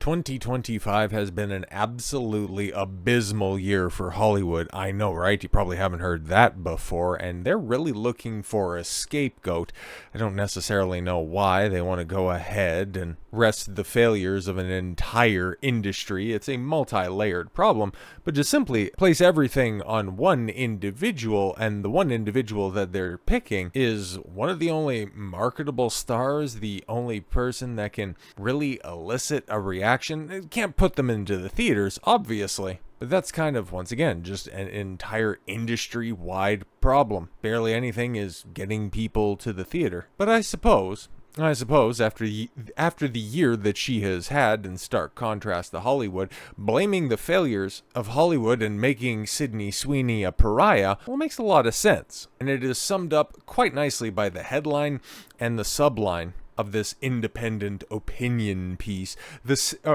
2025 has been an absolutely abysmal year for Hollywood. I know, right? You probably haven't heard that before, and they're really looking for a scapegoat. I don't necessarily know why they want to go ahead and rest the failures of an entire industry. It's a multi-layered problem, but just simply place everything on one individual, and the one individual that they're picking is one of the only marketable stars, the only person that can really elicit a reaction. It can't put them into the theaters, obviously. But that's kind of, once again, just an entire industry-wide problem. Barely anything is getting people to the theater. But I suppose after the year that she has had, in stark contrast to Hollywood, blaming the failures of Hollywood and making Sydney Sweeney a pariah, well, makes a lot of sense. And it is summed up quite nicely by the headline and the subline of this independent opinion piece.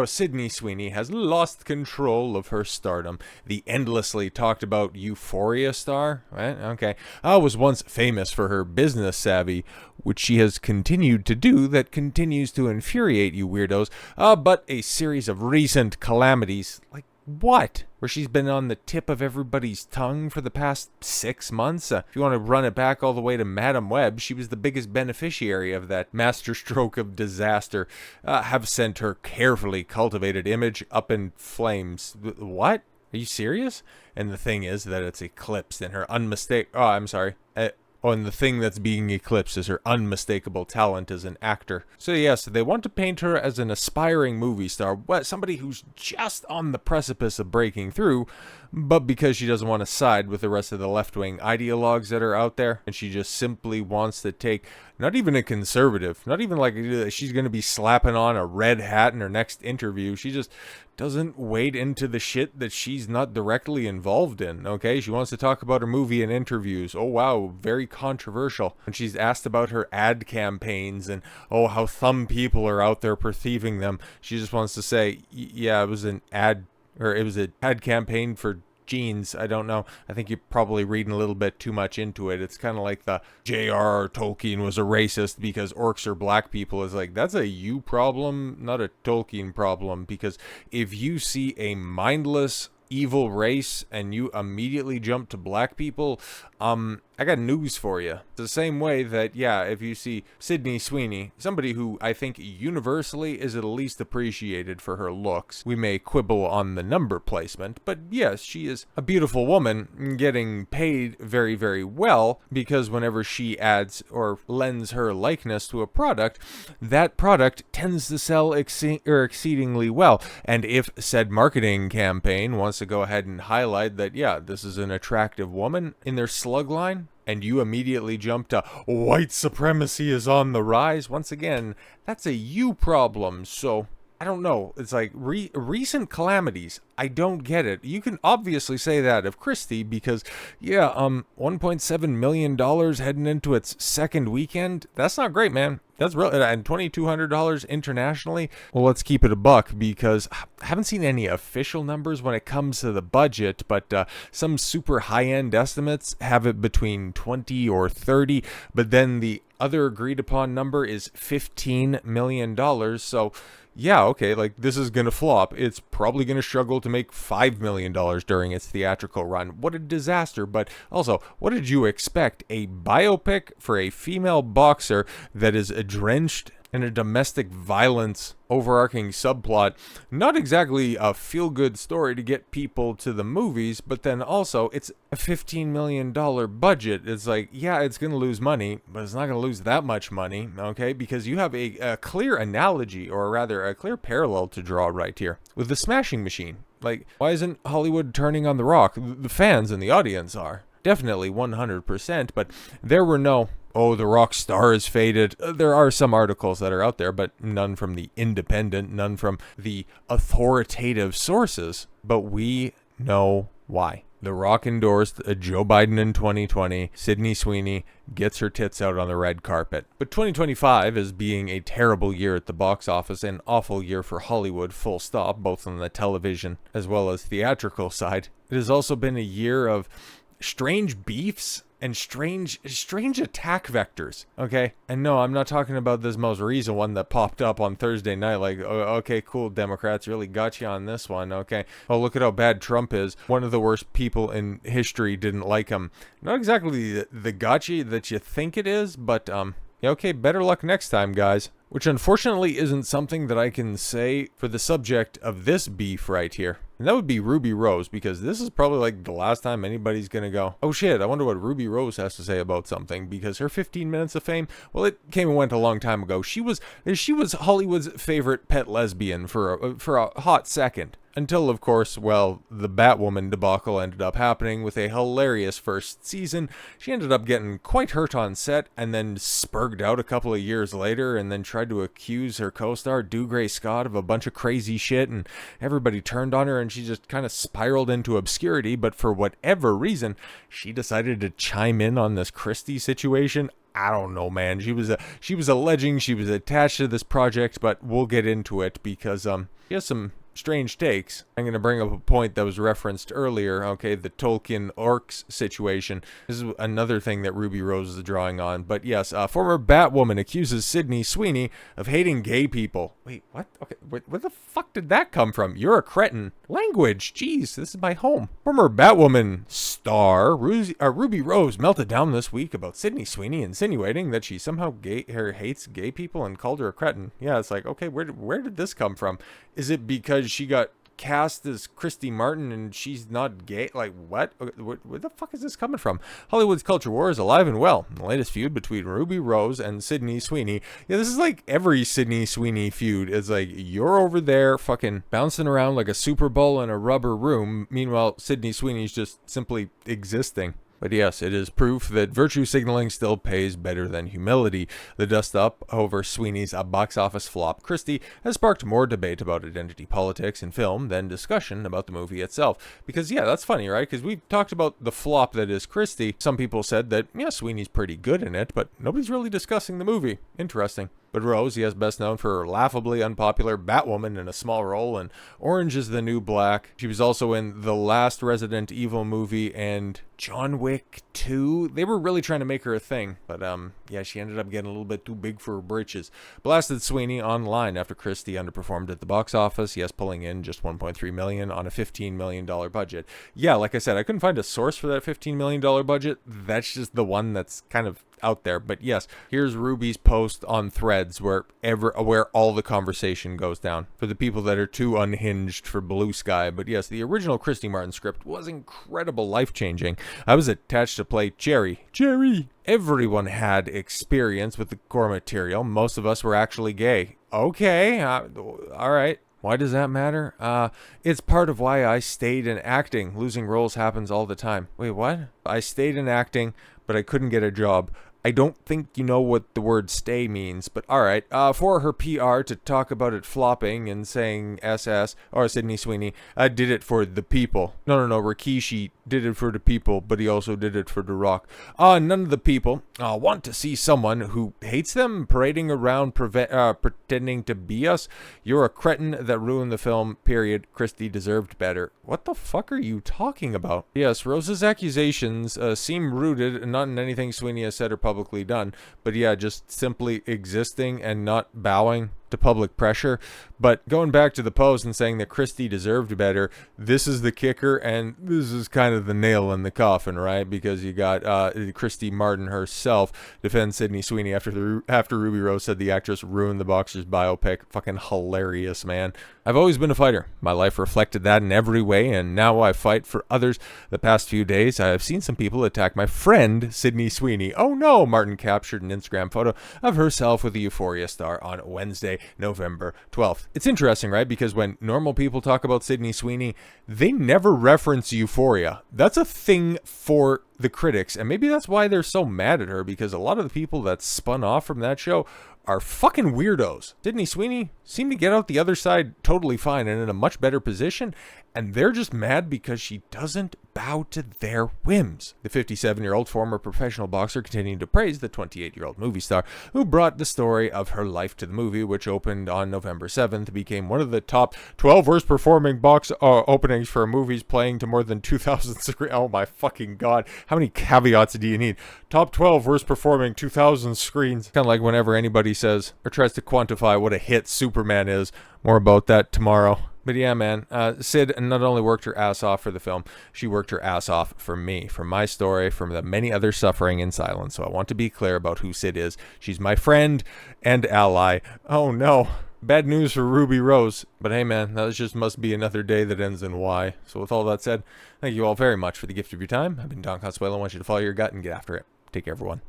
Sydney Sweeney has lost control of her stardom. The endlessly talked about Euphoria star, right? Okay. Was once famous for her business savvy, which she has continued to do that continues to infuriate you weirdos. But a series of recent calamities, like what? Where she's been on the tip of everybody's tongue for the past 6 months? If you want to run it back all the way to Madam Web, she was the biggest beneficiary of that masterstroke of disaster. Have sent her carefully cultivated image up in flames. What? Are you serious? And the thing is that it's eclipsed in her and the thing that's being eclipsed is her unmistakable talent as an actor. So yes, they want to paint her as an aspiring movie star, somebody who's just on the precipice of breaking through, but because she doesn't want to side with the rest of the left-wing ideologues that are out there, and she just simply wants to take, not even a conservative, not even like she's going to be slapping on a red hat in her next interview, she just doesn't wade into the shit that she's not directly involved in, okay? She wants to talk about her movie in interviews. Oh, wow, very controversial. When she's asked about her ad campaigns and, how some people are out there perceiving them, she just wants to say, yeah, it was an ad campaign for jeans. I don't know. I think you're probably reading a little bit too much into it. It's kind of like the J.R.R. Tolkien was a racist because orcs are black people. It's like, that's a you problem, not a Tolkien problem, because if you see a mindless evil race and you immediately jump to black people, I got news for you. It's the same way that, if you see Sydney Sweeney, somebody who I think universally is at least appreciated for her looks. We may quibble on the number placement, but yes, she is a beautiful woman getting paid very, very well, because whenever she adds or lends her likeness to a product, that product tends to sell exceedingly well. And if said marketing campaign wants to go ahead and highlight that, this is an attractive woman in their slug line, and you immediately jump to white supremacy is on the rise, once again, that's a you problem. So I don't know. It's like recent calamities. I don't get it. You can obviously say that of Christy because, $1.7 million heading into its second weekend. That's not great, man. That's real. And $2,200 internationally. Well, let's keep it a buck because I haven't seen any official numbers when it comes to the budget, but some super high-end estimates have it between 20 or 30, but then the other agreed upon number is $15 million. So like this is going to flop. It's probably going to struggle to make $5 million during its theatrical run. What a disaster. But also, what did you expect? A biopic for a female boxer that is drenched in a domestic violence overarching subplot. Not exactly a feel-good story to get people to the movies, but then also it's a $15 million budget. It's like, it's going to lose money, but it's not going to lose that much money, okay? Because you have a clear analogy, or rather a clear parallel to draw right here with the Smashing Machine. Like, why isn't Hollywood turning on The Rock? The fans and the audience are. Definitely 100%, but there were no, the rock star is faded. There are some articles that are out there, but none from the independent, none from the authoritative sources. But we know why. The Rock endorsed Joe Biden in 2020. Sydney Sweeney gets her tits out on the red carpet. But 2025 is being a terrible year at the box office, an awful year for Hollywood, full stop, both on the television as well as theatrical side. It has also been a year of strange beefs and strange attack vectors, okay? And no, I'm not talking about this most recent one that popped up on Thursday night, like, oh, okay, cool, Democrats really got you on this one, okay? Oh, look at how bad Trump is. One of the worst people in history didn't like him. Not exactly the gotcha that you think it is, but, yeah, okay, better luck next time, guys. Which unfortunately isn't something that I can say for the subject of this beef right here. And that would be Ruby Rose, because this is probably like the last time anybody's gonna go, oh shit, I wonder what Ruby Rose has to say about something, because her 15 minutes of fame, well, it came and went a long time ago. She was Hollywood's favorite pet lesbian for a hot second. Until, of course, well, the Batwoman debacle ended up happening with a hilarious first season. She ended up getting quite hurt on set and then spurged out a couple of years later and then tried to accuse her co-star, Dougray Scott, of a bunch of crazy shit, and everybody turned on her and she just kind of spiraled into obscurity. But for whatever reason, she decided to chime in on this Christy situation. I don't know, man. She was alleging she was attached to this project, but we'll get into it because she has some strange takes. I'm going to bring up a point that was referenced earlier, okay, the Tolkien orcs situation. This is another thing that Ruby Rose is drawing on. But yes, former Batwoman accuses Sydney Sweeney of hating gay people. Wait, what? Okay, where the fuck did that come from? You're a cretin. Language, jeez, this is my home. Former Batwoman star Ruby Rose melted down this week about Sydney Sweeney, insinuating that she somehow hates gay people and called her a cretin. Yeah, it's like, okay, where did this come from? Is it because she got cast as Christy Martin and she's not gay? Like, what? Where the fuck is this coming from? Hollywood's culture war is alive and well. The latest feud between Ruby Rose and Sydney Sweeney. Yeah, this is like every Sydney Sweeney feud. It's like, you're over there fucking bouncing around like a Super Bowl in a rubber room. Meanwhile, Sydney Sweeney's just simply existing. But yes, it is proof that virtue signaling still pays better than humility. The dust-up over Sweeney's box office flop, Christy, has sparked more debate about identity politics in film than discussion about the movie itself. Because, yeah, that's funny, right? Because we've talked about the flop that is Christy. Some people said that, yeah, Sweeney's pretty good in it, but nobody's really discussing the movie. Interesting. But Rose, yes, best known for her laughably unpopular Batwoman in a small role in Orange is the New Black. She was also in the last Resident Evil movie and John Wick 2. They were really trying to make her a thing, but yeah, she ended up getting a little bit too big for her britches. Blasted Sweeney online after Christy underperformed at the box office, yes, pulling in just $1.3 million on a $15 million budget. Yeah, like I said, I couldn't find a source for that $15 million budget. That's just the one that's kind of out there. But yes, here's Ruby's post on Threads where all the conversation goes down for the people that are too unhinged for Blue Sky. But yes, the original Christy Martin script was incredible, life-changing. I was attached to play Jerry. Everyone had experience with the core material. Most of us were actually gay. Okay, all right. Why does that matter? It's part of why I stayed in acting. Losing roles happens all the time. Wait, what? I stayed in acting, but I couldn't get a job. I don't think you know what the word stay means, but alright. For her PR to talk about it flopping and saying SS, or Sydney Sweeney, did it for the people. No, Rikishi did it for the people, but he also did it for The Rock. None of the people want to see someone who hates them parading around pretending to be us. You're a cretin that ruined the film, period. Christy deserved better. What the fuck are you talking about? Yes, Rose's accusations seem rooted not in anything Sweeney has said or publicly done, but yeah, just simply existing and not bowing to public pressure. But going back to the post and saying that Christy deserved better, this is the kicker, and this is kind of the nail in the coffin, right? Because you got Christy Martin herself defend Sydney Sweeney after Ruby Rose said the actress ruined the boxer's biopic. Fucking hilarious, man. I've always been a fighter. My life reflected that in every way, and now I fight for others. The past few days, I have seen some people attack my friend, Sydney Sweeney. Oh no, Martin captured an Instagram photo of herself with the Euphoria star on Wednesday, November 12th. It's interesting, right? Because when normal people talk about Sydney Sweeney, they never reference Euphoria. That's a thing for the critics, and maybe that's why they're so mad at her, because a lot of the people that spun off from that show are fucking weirdos. Sydney Sweeney seemed to get out the other side totally fine and in a much better position, and they're just mad because she doesn't bow to their whims. The 57-year-old former professional boxer continued to praise the 28-year-old movie star who brought the story of her life to the movie, which opened on November 7th, became one of the top 12 worst performing box openings for movies playing to more than 2,000 screens. Oh my fucking god. How many caveats do you need? Top 12 worst performing 2,000 screens. Kind of like whenever anybody says or tries to quantify what a hit Superman is. More about that tomorrow. But yeah, man, Sid not only worked her ass off for the film, she worked her ass off for me, for my story, for the many others suffering in silence. So I want to be clear about who Sid is. She's my friend and ally. Oh no, bad news for Ruby Rose. But hey, man, that just must be another day that ends in Y. So with all that said, thank you all very much for the gift of your time. I've been Don Consuelo. I want you to follow your gut and get after it. Take care, everyone.